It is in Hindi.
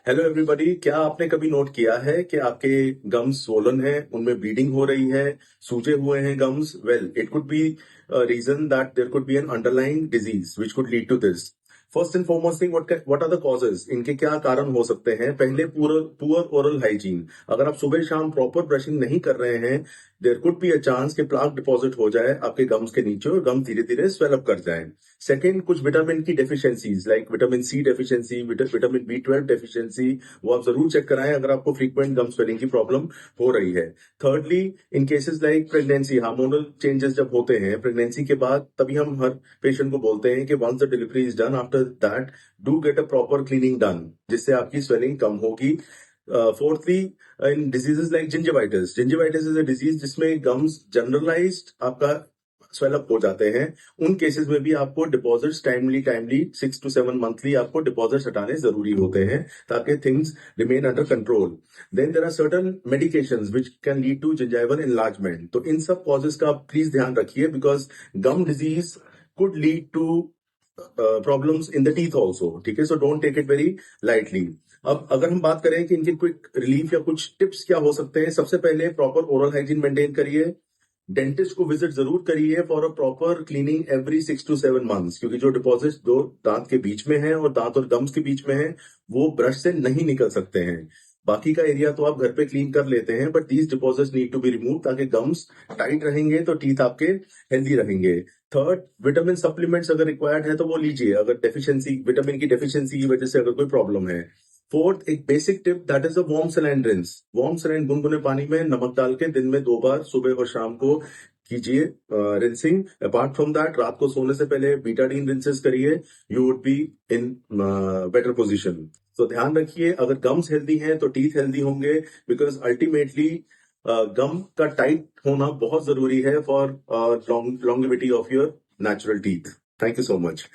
हेलो एवरीबॉडी, क्या आपने कभी नोट किया है कि आपके गम्स स्वोलन है, उनमें ब्लीडिंग हो रही है, सूजे हुए हैं gums? Well, it could be reason that there could be an underlying disease which could lead to this. First and foremost thing, what are the causes? इनके क्या कारण हो सकते हैं? पहले, पुअर ओरल हाइजीन। अगर आप सुबह शाम प्रॉपर ब्रशिंग नहीं कर रहे हैं, there could be a chance कि प्लाक डिपॉजिट हो जाए आपके गम्स के नीचे और गम धीरे धीरे स्वेलअप कर जाए। सेकेंड, कुछ विटामिन की deficiencies like vitamin C deficiency, vitamin B 12 deficiency, वो आप जरूर चेक कराएं अगर आपको फ्रीक्वेंट गम स्वेलिंग की प्रॉब्लम हो रही है। Thirdly, in cases like pregnancy, hormonal changes जब होते हैं प्रेगनेंसी के बाद, तभी हम हर पेशेंट को बोलते हैं कि once the delivery is done, after that do get a proper cleaning done, जिससे आपकी स्वेलिंग कम होगी। Fourthly, in diseases like gingivitis is a disease जिसमें गम्स जनरलाइज्ड आपका स्वेलअप हो जाते हैं। उन केसेस में भी आपको डिपॉजिट्स टाइमली 6 to 7 मंथली आपको डिपॉजिट्स हटाने जरूरी होते हैं ताकि things remain under control. Then there are certain medications which can lead to gingival enlargement. तो इन सब कॉजेस का आप प्लीज ध्यान रखिए, because gum disease could lead to problems in the teeth also. ठीक है, so don't take it very lightly. अब अगर हम बात करें कि इनकी क्विक रिलीफ या कुछ टिप्स क्या हो सकते हैं, सबसे पहले प्रॉपर ओरल हाइजीन मेंटेन करिए। डेंटिस्ट को विजिट जरूर करिए for a proper cleaning every 6 to 7 months, क्योंकि जो डिपॉजिट दो दांत के बीच में है और दांत और गम्स के बीच में है, वो ब्रश से नहीं निकल सकते हैं। बाकी का एरिया तो आप घर पे क्लीन कर लेते हैं, but these deposits need to be remove ताकि गम्स टाइट रहेंगे तो टीथ आपके हेल्दी रहेंगे। थर्ड, विटामिन सप्लीमेंट्स अगर रिक्वायर्ड है तो वो लीजिए, अगर डेफिशिएंसी, विटामिन की डेफिशिएंसी की वजह से अगर कोई प्रॉब्लम है। फोर्थ, एक basic tip, that is a warm saline rinse. Warm saline गुनगुने पानी में नमक डाल के दिन में 2 बार, सुबह और शाम को कीजिए रिंसिंग। अपार्ट फ्रॉम दैट, रात को सोने से पहले बीटाडीन रिंसेस करिए, you would be in better position. तो ध्यान रखिए, अगर गम्स हेल्दी हैं तो टीथ हेल्दी होंगे, बिकॉज अल्टीमेटली गम का टाइट होना बहुत जरूरी है for longevity of your natural teeth. Thank you so much.